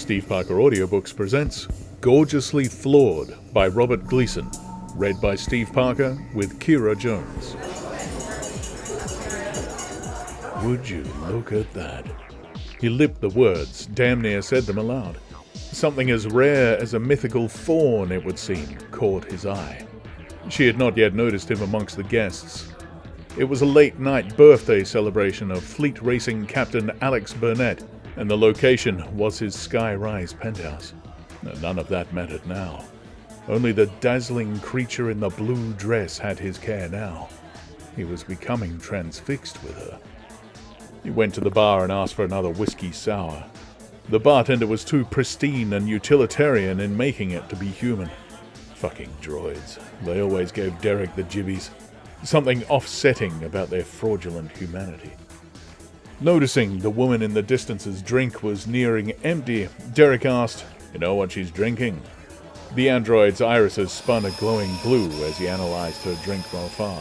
Steve Parker Audiobooks presents Gorgeously Flawed by Robert Gleason, read by Steve Parker with Kira Jones. Would you look at that? He lipped the words, damn near said them aloud. Something as rare as a mythical fawn, it would seem, caught his eye. She had not yet noticed him amongst the guests. It was a late-night birthday celebration of fleet racing captain Alex Burnett, and the location was his sky-rise penthouse. None of that mattered now. Only the dazzling creature in the blue dress had his care now. He was becoming transfixed with her. He went to the bar and asked for another whiskey sour. The bartender was too pristine and utilitarian in making it to be human. Fucking droids. They always gave Derek the jibbies. Something offsetting about their fraudulent humanity. Noticing the woman in the distance's drink was nearing empty, Derek asked, "You know what she's drinking?" The android's irises spun a glowing blue as he analyzed her drink from afar.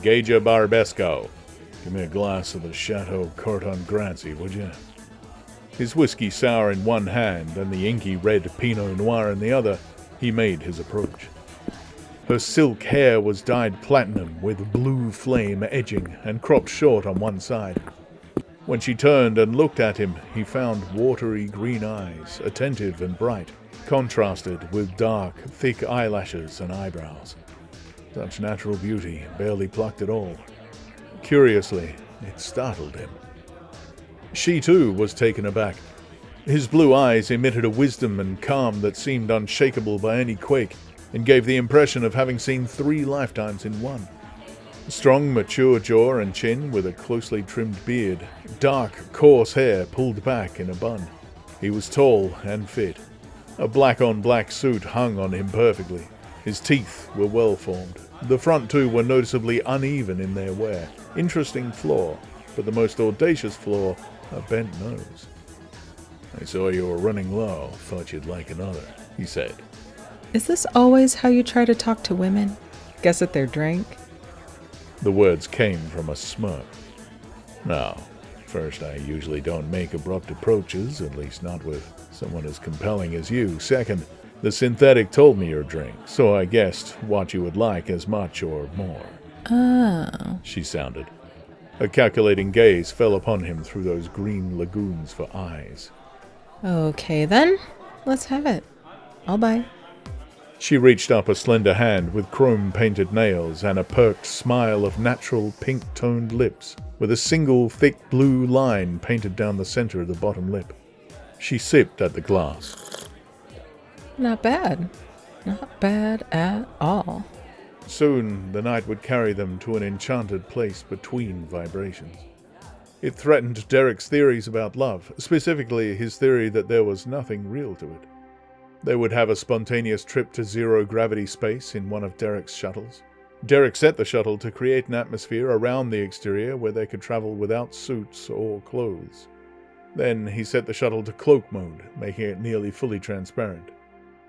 "Gauger Barbesco. Give me a glass of the Chateau Corton Grancy, would you?" His whiskey sour in one hand and the inky red Pinot Noir in the other, he made his approach. Her silk hair was dyed platinum with blue flame edging and cropped short on one side. When she turned and looked at him, he found watery green eyes, attentive and bright, contrasted with dark, thick eyelashes and eyebrows. Such natural beauty, barely plucked at all. Curiously, it startled him. She, too, was taken aback. His blue eyes emitted a wisdom and calm that seemed unshakable by any quake, and gave the impression of having seen 3 lifetimes in one. Strong, mature jaw and chin with a closely trimmed beard, dark, coarse hair pulled back in a bun. He was tall and fit. A black-on-black suit hung on him perfectly. His teeth were well-formed. The front two were noticeably uneven in their wear. Interesting flaw, but the most audacious flaw, a bent nose. "I saw you were running low. Thought you'd like another," he said. Is this always how you try to talk to women? Guess at their drink? The words came from a smirk. "No. First, I usually don't make abrupt approaches, at least not with someone as compelling as you. Second, the synthetic told me your drink, so I guessed what you would like as much or more." Oh. She sounded. A calculating gaze fell upon him through those green lagoons for eyes. Okay then, let's have it. I'll buy. She reached up a slender hand with chrome-painted nails and a perked smile of natural pink-toned lips, with a single thick blue line painted down the center of the bottom lip. She sipped at the glass. Not bad. Not bad at all. Soon the night would carry them to an enchanted place between vibrations. It threatened Derek's theories about love, specifically his theory that there was nothing real to it. They would have a spontaneous trip to zero-gravity space in one of Derek's shuttles. Derek set the shuttle to create an atmosphere around the exterior where they could travel without suits or clothes. Then he set the shuttle to cloak mode, making it nearly fully transparent.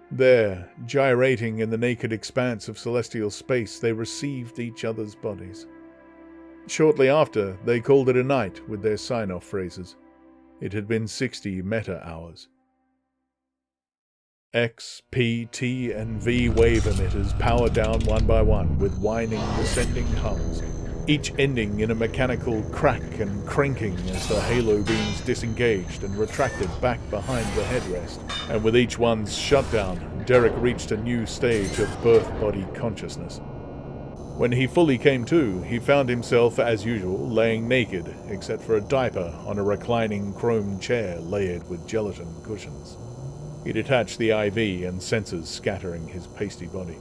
There, gyrating in the naked expanse of celestial space, they received each other's bodies. Shortly after, they called it a night with their sign-off phrases. It had been 60 meta-hours. X, P, T, and V wave emitters powered down one by one with whining, descending hums, each ending in a mechanical crack and cranking as the halo beams disengaged and retracted back behind the headrest. And with each one's shutdown, Derek reached a new stage of birth-body consciousness. When he fully came to, he found himself, as usual, laying naked, except for a diaper on a reclining chrome chair layered with gelatin cushions. He detached the IV and sensors scattering his pasty body.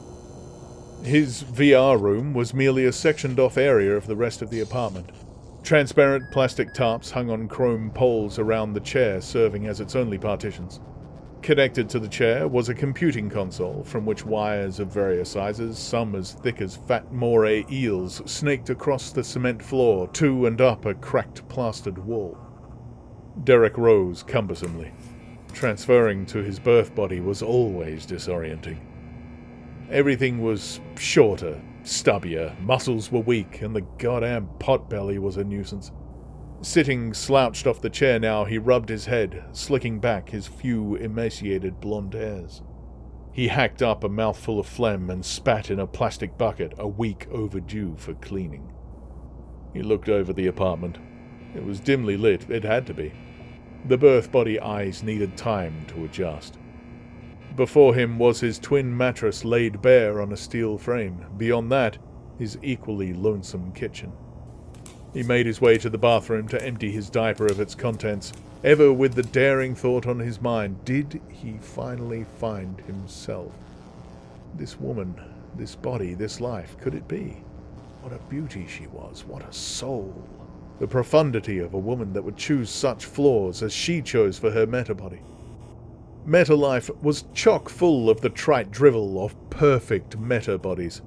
His VR room was merely a sectioned-off area of the rest of the apartment. Transparent plastic tarps hung on chrome poles around the chair, serving as its only partitions. Connected to the chair was a computing console from which wires of various sizes, some as thick as fat moray eels, snaked across the cement floor to and up a cracked plastered wall. Derek rose cumbersomely. Transferring to his birth body was always disorienting. Everything was shorter, stubbier, muscles were weak, and the goddamn potbelly was a nuisance. Sitting slouched off the chair now, he rubbed his head, slicking back his few emaciated blonde hairs. He hacked up a mouthful of phlegm and spat in a plastic bucket, a week overdue for cleaning. He looked over the apartment. It was dimly lit, it had to be. The birth body eyes needed time to adjust. Before him was his twin mattress laid bare on a steel frame. Beyond that, his equally lonesome kitchen. He made his way to the bathroom to empty his diaper of its contents, ever with the daring thought on his mind, did he finally find himself? This woman, this body, this life, could it be? What a beauty she was, what a soul! The profundity of a woman that would choose such flaws as she chose for her meta-body. Meta-life was chock full of the trite drivel of perfect meta-bodies.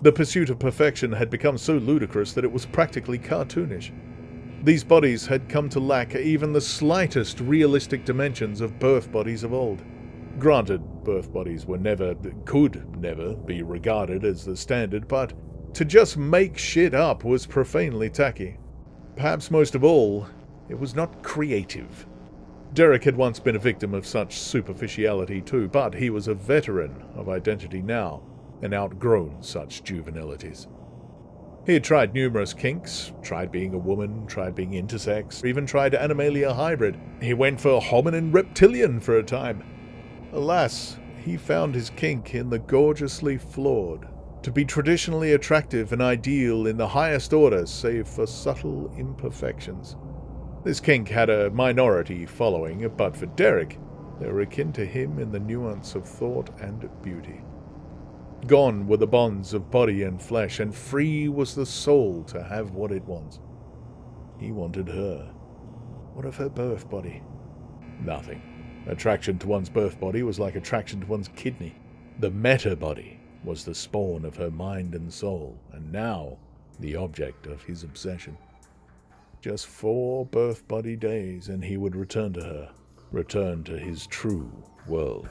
The pursuit of perfection had become so ludicrous that it was practically cartoonish. These bodies had come to lack even the slightest realistic dimensions of birth bodies of old. Granted, birth bodies could never be regarded as the standard, but to just make shit up was profanely tacky. Perhaps most of all, it was not creative. Derek had once been a victim of such superficiality too, but he was a veteran of identity now, and outgrown such juvenilities. He had tried numerous kinks, tried being a woman, tried being intersex, even tried Animalia hybrid. He went for hominin reptilian for a time. Alas, he found his kink in the gorgeously flawed, to be traditionally attractive and ideal in the highest order, save for subtle imperfections. This kink had a minority following, but for Derek, they were akin to him in the nuance of thought and beauty. Gone were the bonds of body and flesh, and free was the soul to have what it wants. He wanted her. What of her birth body? Nothing. Attraction to one's birth body was like attraction to one's kidney. The meta-body was the spawn of her mind and soul, and now the object of his obsession. Just 4 birth body days, and he would return to her, return to his true world.